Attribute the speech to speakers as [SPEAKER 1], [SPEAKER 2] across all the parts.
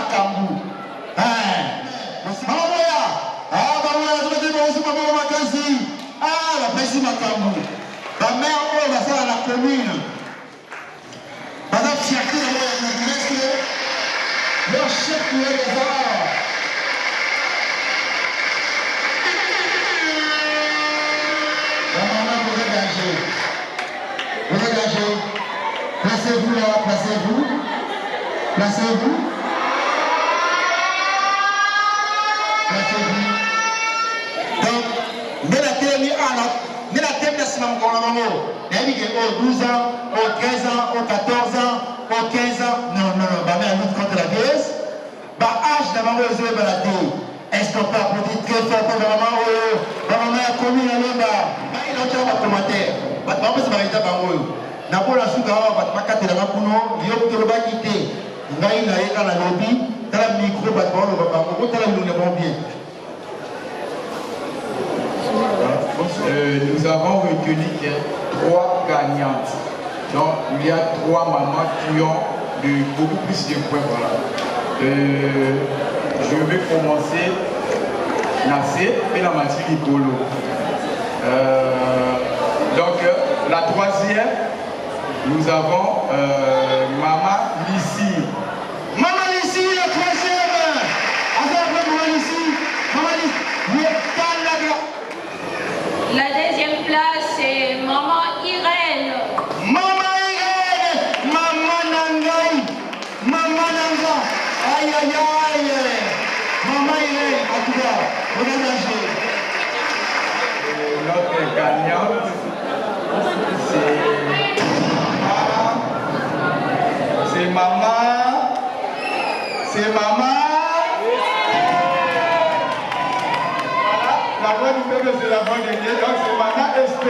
[SPEAKER 1] Makambu. Maman Moya. Ah, Maman Moya, je vais dire aussi Maman Makasi. Ah, la Messi Makambu. La mère, on va faire à la commune. Madame Fierté, leur chef de l'État. La maman, vous dégagez. Vous dégagez. Placez-vous là, placez-vous. Placez-vous. Placez-vous. Donc, mais la terre est à la. Mais la terre est à la. Il y a dit que 12 ans, 13 ans, 14 ans, 15 ans. Non, non, non. Ma mère lutte contre la vieillesse. Bah, âge de maman, je vais balader. Est-ce qu'on peut applaudir très fort pour maman? Maman a commis la loi. Il a déjà un commentaire. Maman, c'est ma réalité. N'importe la souka, pas qu'à te la mapuno, il y a que le bas quitté. Ngai na yeka la lobby, t'as la micro, pas de parole, t'as la lune bon bien.
[SPEAKER 2] Nous avons retenu 3 gagnantes. Donc, il y a 3 mamans qui ont beaucoup plus de points. Voilà. Je vais commencer Nassé et la Mathilde Polo. Donc, la 3e, nous avons Maman Lissi.
[SPEAKER 1] Maman Lissi, la 3e. Avec Maman Lissi. Maman Lissi.
[SPEAKER 3] La 2e place, c'est Maman Irène.
[SPEAKER 1] Maman Irène. Maman Nangaï. Maman Nanga. Aïe, aïe, aïe. Maman Irène, à tout cas, regardez.
[SPEAKER 2] Notre gagnante, c'est Maman. C'est Maman. Voilà, la bonne idée, c'est la bonne idée. Donc c'est Maman SP.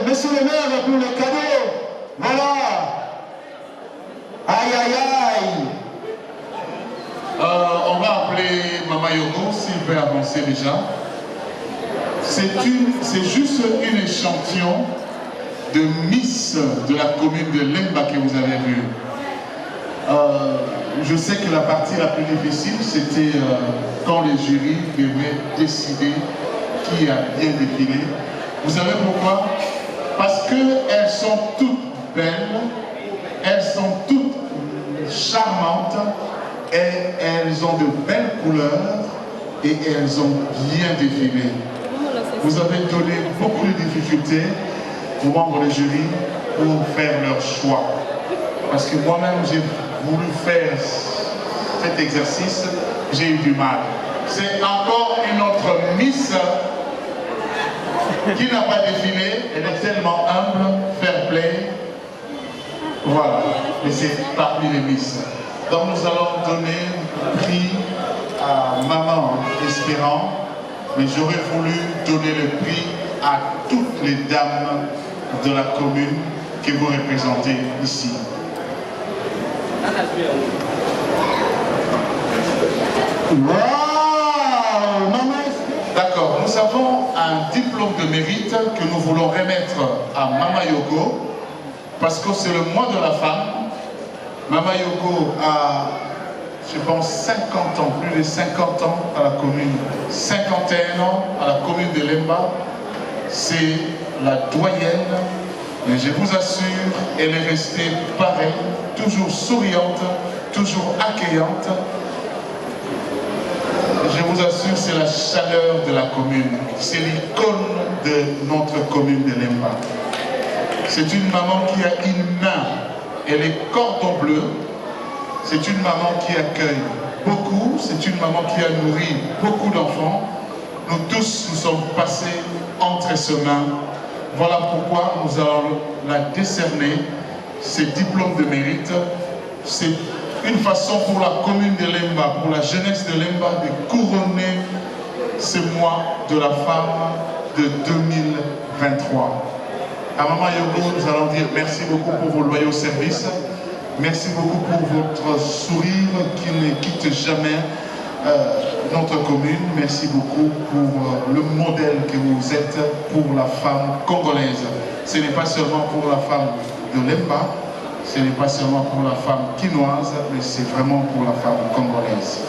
[SPEAKER 1] Monsieur le maire pour le cadeau. Voilà. Aïe, aïe, aïe.
[SPEAKER 4] On va appeler Maman Yoko s'il peut avancer déjà. C'est juste une échantillon de Miss de la commune de Lemba que vous avez vu. Je sais que la partie la plus difficile, c'était quand les jurys devaient décider qui a bien défilé. Vous savez pourquoi? Parce qu'elles sont toutes belles, elles sont toutes charmantes et elles ont de belles couleurs et elles ont bien défilé. Vous avez donné beaucoup de difficultés aux membres du jury pour faire leur choix. Parce que moi-même, j'ai voulu faire cet exercice, j'ai eu du mal. C'est encore une autre Miss qui n'a pas défilé, elle est tellement humble, fair play. Voilà, mais c'est parmi les Miss. Donc nous allons donner le prix à Maman Espérant, mais j'aurais voulu donner le prix à toutes les dames de la commune que vous représentez ici.
[SPEAKER 1] Wow, maman.
[SPEAKER 4] D'accord, nous avons un diplôme de mérite que nous voulons remettre à Mama Yoko parce que c'est le mois de la femme. Mama Yoko a, je pense, 50 ans, plus de 50 ans à la commune, 51 ans à la commune de Lemba. C'est la doyenne, mais je vous assure, elle est restée pareille, toujours souriante, toujours accueillante. Je vous assure, c'est la chaleur de la commune. C'est l'icône de notre commune de Lemba. C'est une maman qui a une main, elle est cordon bleu. C'est une maman qui accueille beaucoup. C'est une maman qui a nourri beaucoup d'enfants. Nous tous, nous sommes passés entre ses mains. Voilà pourquoi nous allons la décerner, ces diplômes de mérite. C'est une façon pour la commune de Lemba, pour la jeunesse de Lemba, de couronner ce mois de la femme de 2023. À Maman Yogo, nous allons dire merci beaucoup pour vos loyaux services. Merci beaucoup pour votre sourire qui ne quitte jamais notre commune. Merci beaucoup pour le modèle que vous êtes pour la femme congolaise. Ce n'est pas seulement pour la femme de Lemba, ce n'est pas seulement pour la femme quinoise, mais c'est vraiment pour la femme congolaise.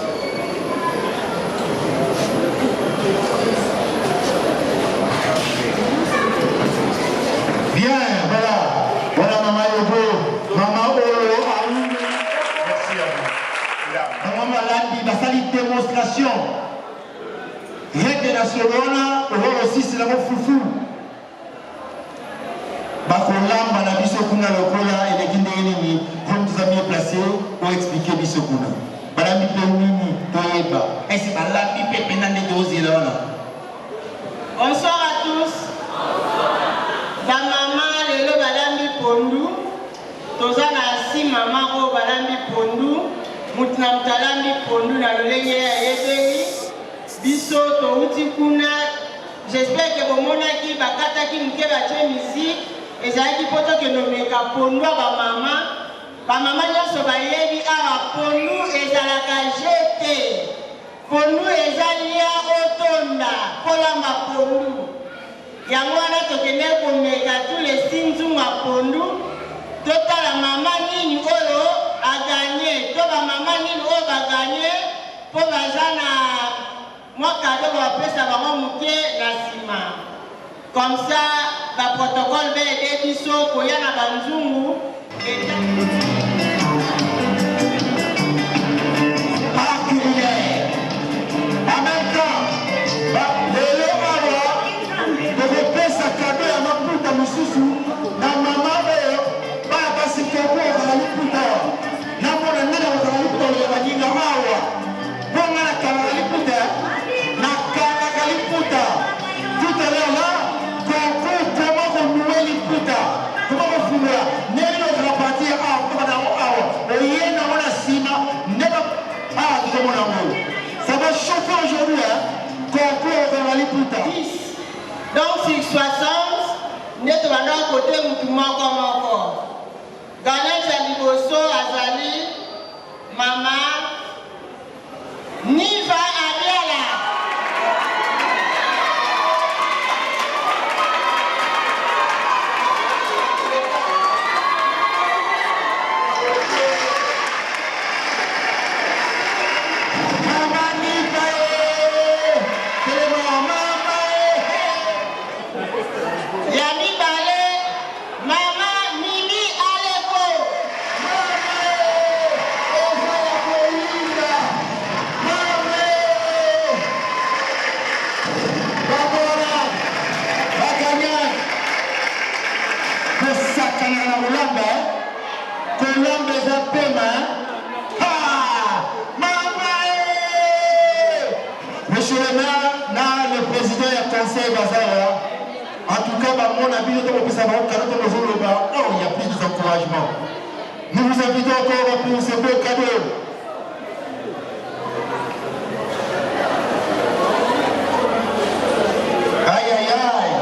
[SPEAKER 1] Bien, voilà. Voilà Maman Yogo, Maman Olo, Aoun.
[SPEAKER 4] Merci à vous.
[SPEAKER 1] Maman Malandi, la salle démonstration. Rien que nationale, on va aussi c'est la mot foufou. Bakolamba na biso kuna lokola elekinde nini, comme vous avez placé pour expliquer biso kuna. Balambi pe nini toyeba. Est-ce balambi pe penande dozi là.
[SPEAKER 5] Bonsoir à tous. Ba maman lelo balambi pondu. Toza na si maman o balambi pondu. Mutina mutalambi pondu na lolenge ya yebeli. Biso to uti kuna. J'espère que vous monaki bakata ki mke ba tche musique. Ezalaki poto ke nomeka pondu ba maman. Ba maman nyonso bayebi awa pondu ezalaka jete. Pondu ezalia otonda kolamba pondu. Yango wana tokende komeka tous les signes ma pondu. Totala maman nini oyo a gagné. To ba maman nini oyo ba gagné. Po bazana moi cadeau va pesa bango muke na sima. Comme ça la protocole va aider biso koya na banzungu.
[SPEAKER 1] En même temps, lelo awa tokopesa kado ya maputa mosusu na mama oyo bana basi koko ozala liputa namona ndenge ozala liputa ya baninga awa bonga na kalaka liputa na kalaka liputa tout à l'heure là koko comment renouer liputa comment refungula ndenge ozala partir awa kobana awa oye nango na nsima ndenge awa tokomona ngo. Ça va chauffer aujourd'hui, hein? Concours dans la Liputa.
[SPEAKER 5] 10. Donc sur 60, nous sommes à côté de tout le monde comme encore. Gagnant Jaliboso, Azali, Maman, Niva Ariala.
[SPEAKER 1] Monsieur le maire, le président du conseil Bazara, en tout cas, il y a plus d'encouragement. Nous vous invitons encore pour ce beau cadeau. Aïe, aïe, aïe.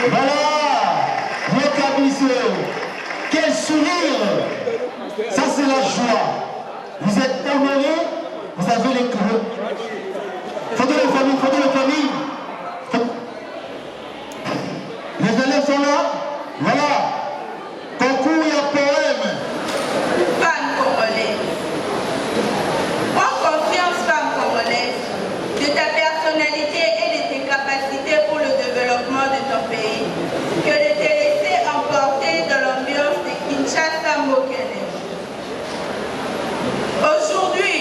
[SPEAKER 1] Voilà, quel sourire. Ça c'est la joie. Vous êtes honorés, vous avez les cœurs. Photo de famille, photo de famille. Les élèves sont là. Voilà. Concours et poème.
[SPEAKER 6] Femme congolaise. Prends confiance, femme congolaise, de ta personnalité et de tes capacités pour le développement de ton pays, que de te laisser emporter dans l'ambiance de Kinshasa Mokele. Aujourd'hui,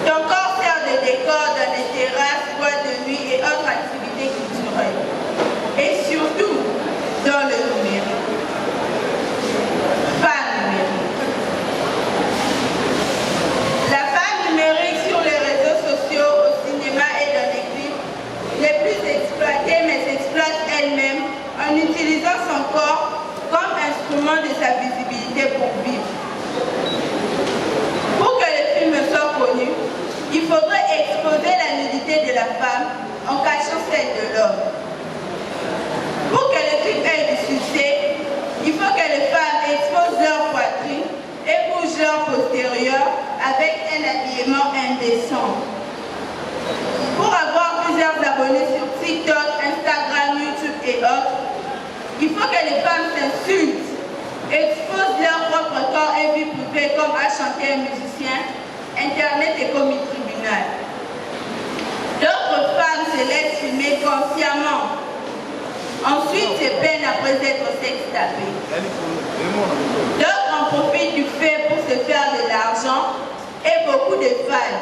[SPEAKER 6] ton corps sert de décor dans les terrains comportements indécents. Pour avoir plusieurs abonnés sur TikTok, Instagram, YouTube et autres, il faut que les femmes s'insultent, exposent leur propre corps et vie privée comme à chanter un musicien, Internet et comme un tribunal. D'autres femmes se laissent filmer consciemment. Ensuite, se plaignent après être sextapées. D'autres en profitent du fait pour se faire de l'argent et beaucoup de fans,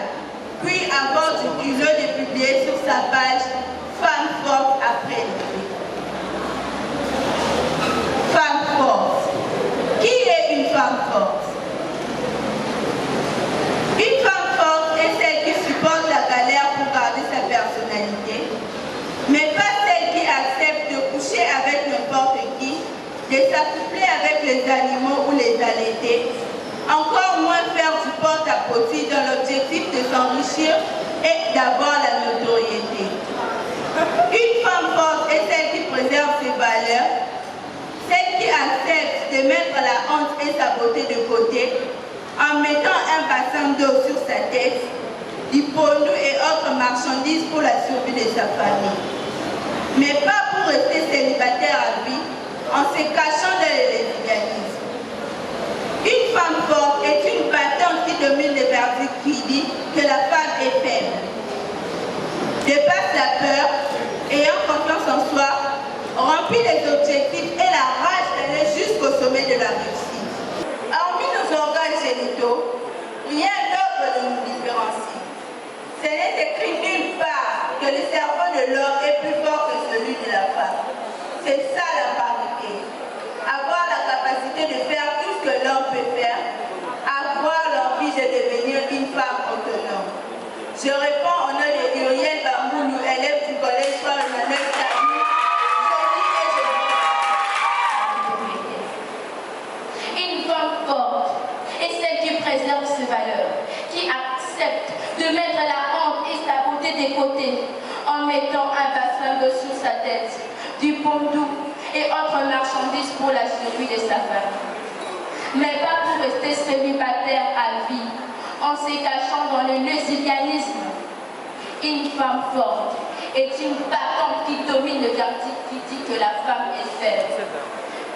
[SPEAKER 6] puis avoir du culot de publier sur sa page Femme forte après le prix. Femme forte. Qui est une femme forte? Une femme forte est celle qui supporte la galère pour garder sa personnalité, mais pas celle qui accepte de coucher avec n'importe qui, de s'accoupler avec les animaux ou les allaités, encore moins faire du porte-à-potie dans l'objectif de s'enrichir et d'avoir la notoriété. Une femme forte est celle qui préserve ses valeurs, celle qui accepte de mettre la honte et sa beauté de côté en mettant un bassin d'eau sur sa tête, du pondu et autres marchandises pour la survie de sa famille. Mais pas pour rester célibataire à vie en se cachant dans le lesbianisme. Une femme forte est une battante qui domine le verdict qui dit que la femme est faible. Dépasse la peur, ayant confiance en soi, remplit les objectifs et la rage d'aller jusqu'au sommet de la réussite. Hormis nos organes génitaux, rien d'autre ne nous différencie. Ce n'est écrit nulle part que le cerveau de l'homme est plus fort que celui de la femme. C'est ça la parité. Avoir la capacité de faire tout ce que l'homme peut faire, avoir l'envie de devenir une femme autonome. Je réponds au nom de Uriel Bamboulou, élève du collège Paul-Emmanuel Sabou.
[SPEAKER 3] Une femme forte est celle qui préserve ses valeurs, qui accepte de mettre la honte et sa beauté de côté en mettant un bassin d'eau sur sa tête, du pondou et autres marchandises pour la survie de sa famille. Mais pas pour rester célibataire à vie, en se cachant dans le lesbianisme. Une femme forte est une battante qui domine le verdict qui dit que la femme est faible.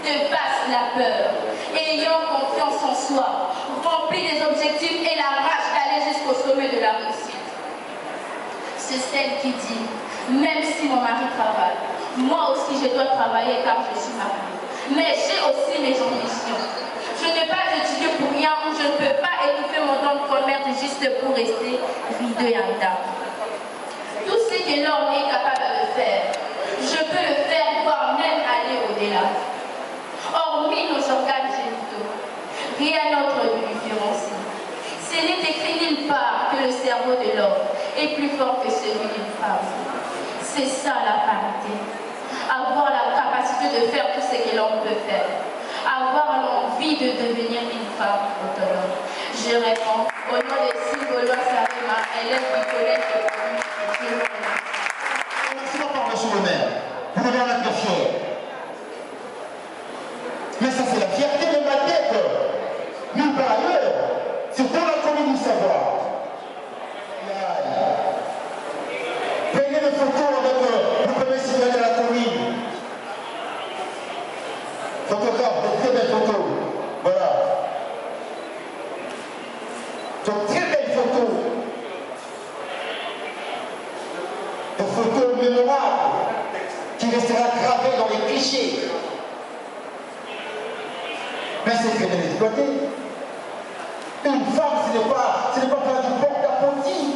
[SPEAKER 3] Dépasse la peur, ayant confiance en soi, remplit des objectifs et la rage d'aller jusqu'au sommet de la réussite. C'est celle qui dit, même si mon mari travaille, moi aussi je dois travailler car je suis mariée. Mais j'ai aussi mes ambitions. Je n'ai pas étudié pour rien ou je ne peux pas étouffer mon temps de commerce juste pour rester rideau et un dame. Tout ce que l'homme est capable de faire, je peux le faire, voire même aller au-delà. Hormis nos organes génitaux, rien d'autre ne nous différencie. Ce n'est écrit nulle part que le cerveau de l'homme est plus fort que celui d'une femme. C'est ça la parité. Avoir la capacité de faire tout ce que l'homme peut faire. Avoir l'envie de devenir une femme autonome. Je réponds au nom de Singolo Sarema, élève du collège de commune.
[SPEAKER 1] Merci beaucoup, monsieur le maire. Vous devez en être fier. Mais ça, c'est la fierté de ma tête. Nulle part ailleurs. C'est dans la commune du savoir. Prenez des photos avec le premier citoyen de la commune. Photographe, de très belles photos. Voilà. De très belles photos. Des photos mémorables qui restera gravées dans les clichés. Mais c'est très bien exploité. Une femme, ce n'est pas faire du porte-à-potie.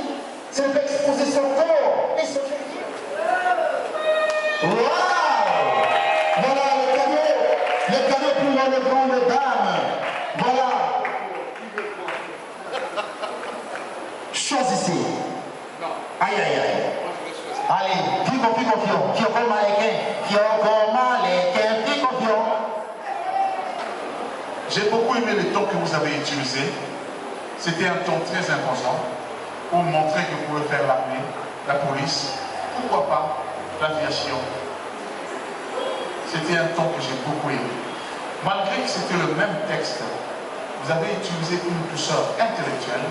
[SPEAKER 1] Ce n'est pas exposer son corps et son féminin. Waouh! Voilà le cadeau pour les grandes dames. Voilà. Choisissez. Aïe, aïe, aïe. Allez, plus confiant. Qui est encore malin, plus confiant.
[SPEAKER 4] J'ai beaucoup aimé le ton que vous avez utilisé. C'était un ton très imposant pour montrer que vous pouvez faire l'armée, la police, pourquoi pas l'aviation. C'était un ton que j'ai beaucoup aimé. Malgré que c'était le même texte, vous avez utilisé une douceur intellectuelle.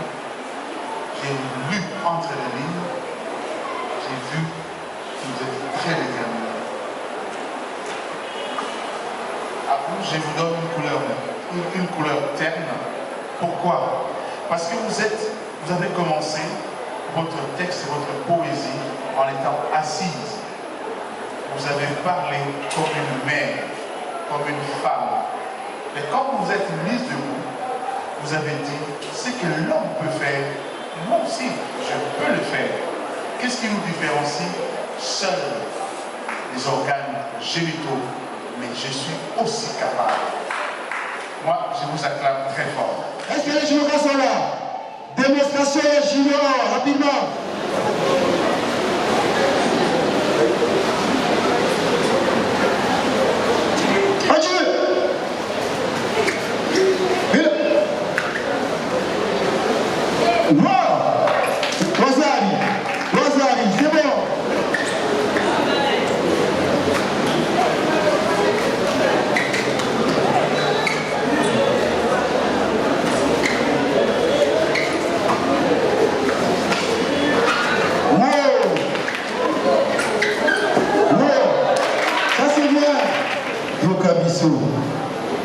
[SPEAKER 4] j'ai lu entre les lignes, j'ai vu que vous êtes très déterminés. À vous, je vous donne une couleur terne. Pourquoi? Parce que vous avez commencé votre texte et votre poésie en étant assise. Vous avez parlé comme une mère, comme une femme. Et quand vous êtes mise debout, vous avez dit, ce que l'homme peut faire, moi aussi, je peux le faire. Qu'est-ce qui nous différencie? Seuls les organes génitaux, mais je suis aussi capable. Moi, je vous acclame très fort.
[SPEAKER 1] Est-ce que les judokas sont là? Démonstration junior, rapidement. Adieu. Wow. Rosari, c'est bon.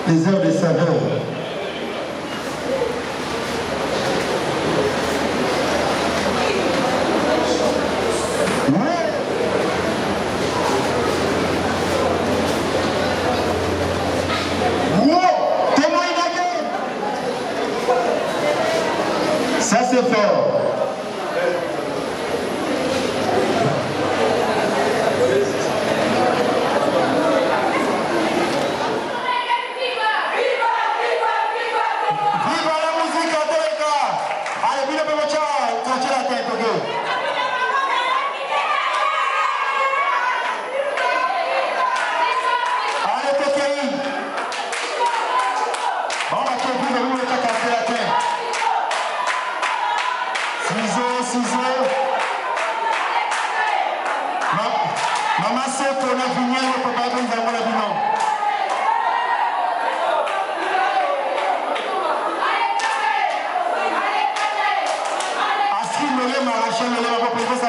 [SPEAKER 1] Les heures de saveur. Ça c'est fort. Maman sait qu'on a fini, on ne peut pas nous avoir la bilan. Astrid me l'a arraché, me l'a pas posé ça.